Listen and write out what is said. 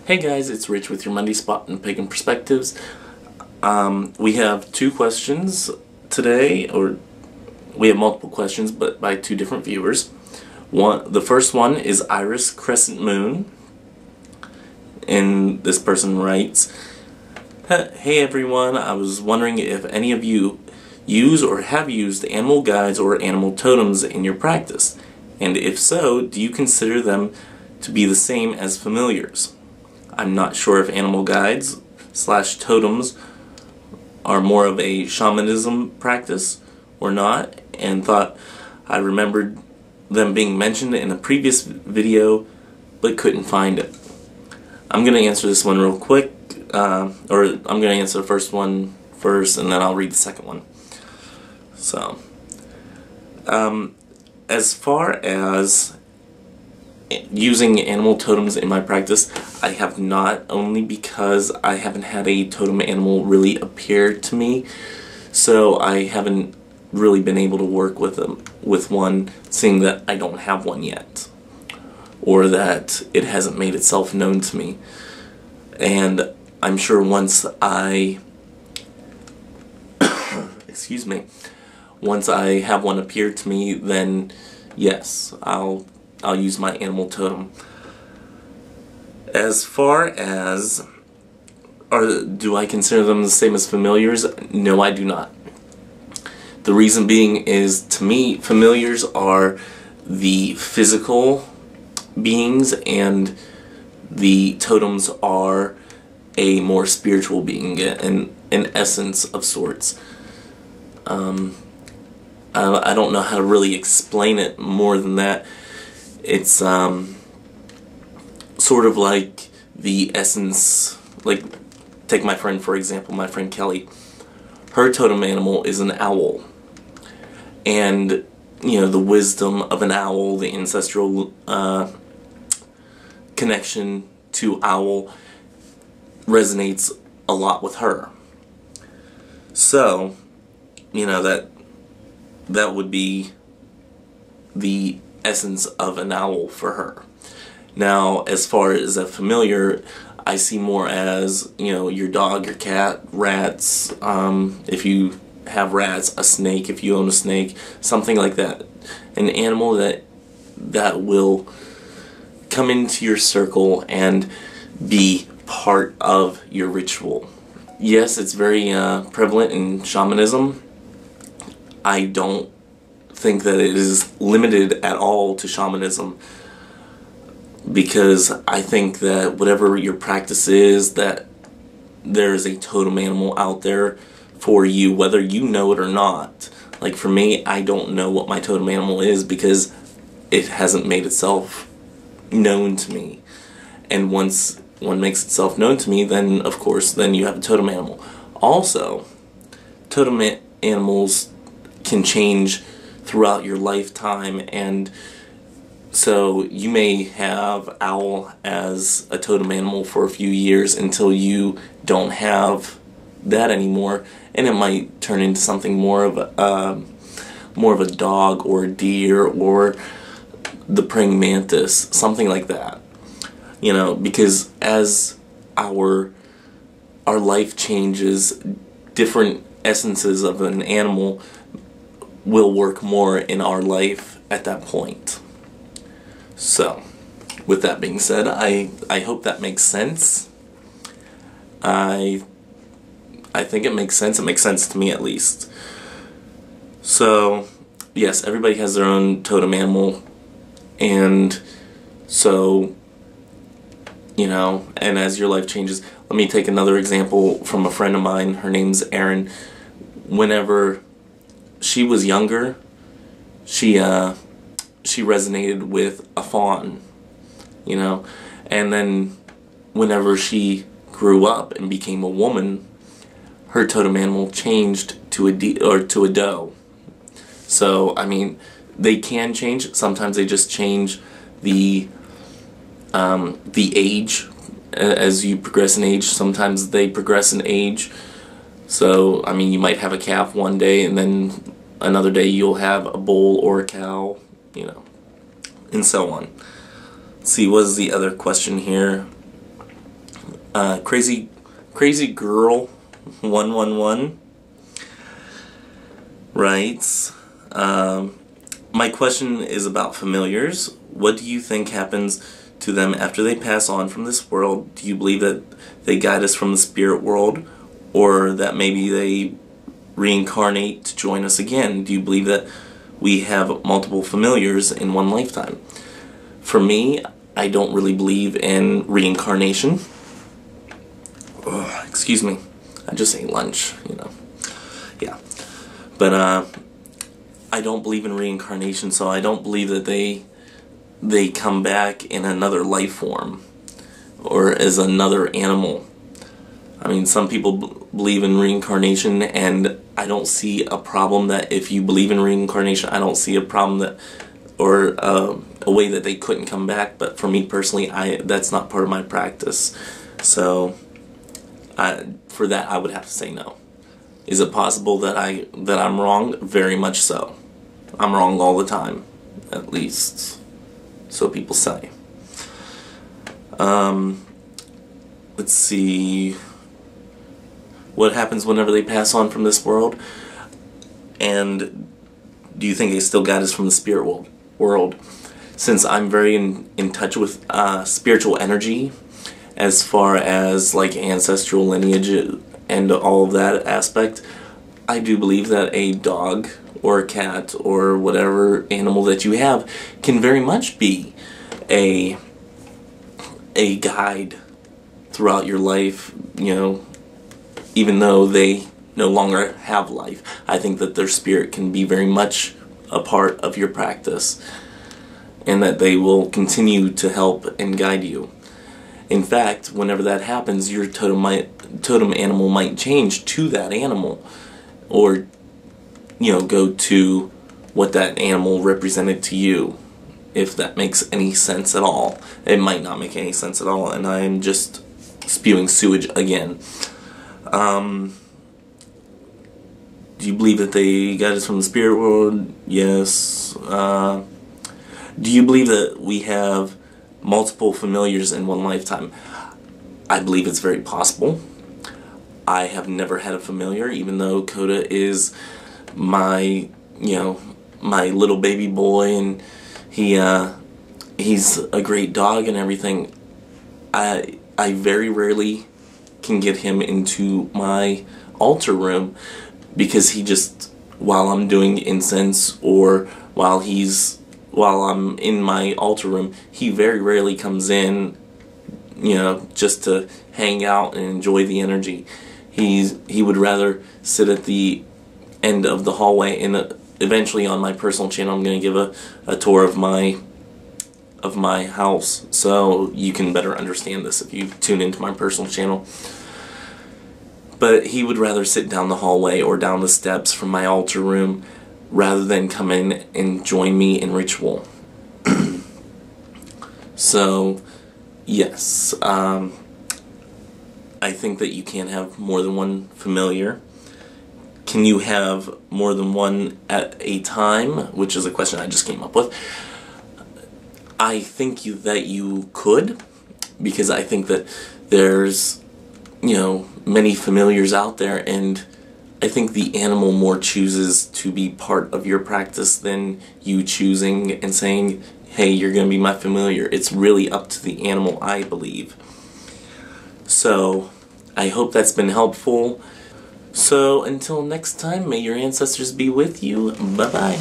Hey guys, it's Rich with your Monday Spot and Pagan Perspectives. We have two questions today, or we have multiple questions, but by two different viewers. The first one is Iris Crescent Moon, and this person writes, "Hey everyone, I was wondering if any of you use or have used animal guides or animal totems in your practice, and if so, do you consider them to be the same as familiars? I'm not sure if animal guides / totems are more of a shamanism practice or not, and thought I remembered them being mentioned in a previous video but couldn't find it." I'm going to answer this one real quick, or I'm going to answer the first one first and then I'll read the second one. So, as far as using animal totems in my practice, I have not, only because I haven't had a totem animal really appear to me, so I haven't really been able to work with one, seeing that I don't have one yet, or that it hasn't made itself known to me. And I'm sure once I excuse me, once I have one appear to me, then yes, I'll use my animal totem. As far as do I consider them the same as familiars? No, I do not. The reason being is, to me, familiars are the physical beings and the totems are a more spiritual being, an essence of sorts. I don't know how to really explain it more than that. It's sort of like the essence, like, take my friend for example, my friend Kelly. Her totem animal is an owl. And, you know, the wisdom of an owl, the ancestral connection to owl resonates a lot with her. So, you know, that would be the essence of an owl for her. Now, as far as a familiar, I see more as, you know, your dog, your cat, rats, if you have rats, a snake if you own a snake, something like that. An animal that will come into your circle and be part of your ritual. Yes, it's very prevalent in shamanism. I don't think that it is limited at all to shamanism, because I think that whatever your practice is, that there is a totem animal out there for you, whether you know it or not. Like for me, I don't know what my totem animal is because it hasn't made itself known to me. And once one makes itself known to me, then of course, then you have a totem animal. Also, totem animals can change throughout your lifetime, and so you may have owl as a totem animal for a few years until you don't have that anymore, and it might turn into something more of a dog or a deer or the praying mantis, something like that. You know, because as our life changes, different essences of an animal will work more in our life at that point. So, with that being said, I hope that makes sense. I think it makes sense. It makes sense to me, at least. So, yes, everybody has their own totem animal, and so, you know, and as your life changes, let me take another example from a friend of mine. Her name's Erin. Whenever she was younger, she resonated with a fawn, you know, and then whenever she grew up and became a woman, her totem animal changed to a doe. So I mean, they can change. Sometimes they just change the age as you progress in age. Sometimes they progress in age. So I mean, you might have a calf one day and then another day you'll have a bull or a cow, you know, and so on. Let's see, what is the other question here? Crazy Girl 111 writes, my question is about familiars. What do you think happens to them after they pass on from this world? Do you believe that they guide us from the spirit world, or that maybe they reincarnate to join us again? Do you believe that we have multiple familiars in one lifetime? For me, I don't really believe in reincarnation. Ugh, excuse me, I just ate lunch, you know. Yeah. But I don't believe in reincarnation, so I don't believe that they come back in another life form or as another animal. I mean, some people believe in reincarnation, and I don't see a problem that if you believe in reincarnation, I don't see a problem that, or a way that they couldn't come back. But for me personally, that's not part of my practice. So for that, I would have to say no. Is it possible that I'm wrong? Very much so. I'm wrong all the time, at least so people say. Let's see. What happens whenever they pass on from this world? And do you think they still guide us from the spirit world? Since I'm very in touch with spiritual energy, as far as like ancestral lineage and all of that aspect, I do believe that a dog or a cat or whatever animal that you have can very much be a guide throughout your life, you know, even though they no longer have life. I think that their spirit can be very much a part of your practice, and that they will continue to help and guide you. In fact, whenever that happens, your totem animal might change to that animal, or, you know, go to what that animal represented to you, if that makes any sense at all. It might not make any sense at all, and I'm just spewing sewage again. Do you believe that they guide us from the spirit world? Yes. Do you believe that we have multiple familiars in one lifetime? I believe it's very possible. I have never had a familiar, even though Coda is my, you know, my little baby boy, and he's a great dog and everything. I very rarely can get him into my altar room, because he just, while I'm doing incense or while I'm in my altar room, he very rarely comes in, you know, just to hang out and enjoy the energy. He would rather sit at the end of the hallway, and eventually on my personal channel I'm going to give a tour of my house, so you can better understand this if you tune into my personal channel. But he would rather sit down the hallway or down the steps from my altar room rather than come in and join me in ritual. So, yes, I think that you can have more than one familiar. Can you have more than one at a time? Which is a question I just came up with. I think that you could, because I think that there's, you know, many familiars out there, and I think the animal more chooses to be part of your practice than you choosing and saying, hey, you're going to be my familiar. It's really up to the animal, I believe. So, I hope that's been helpful. So, until next time, may your ancestors be with you. Bye-bye.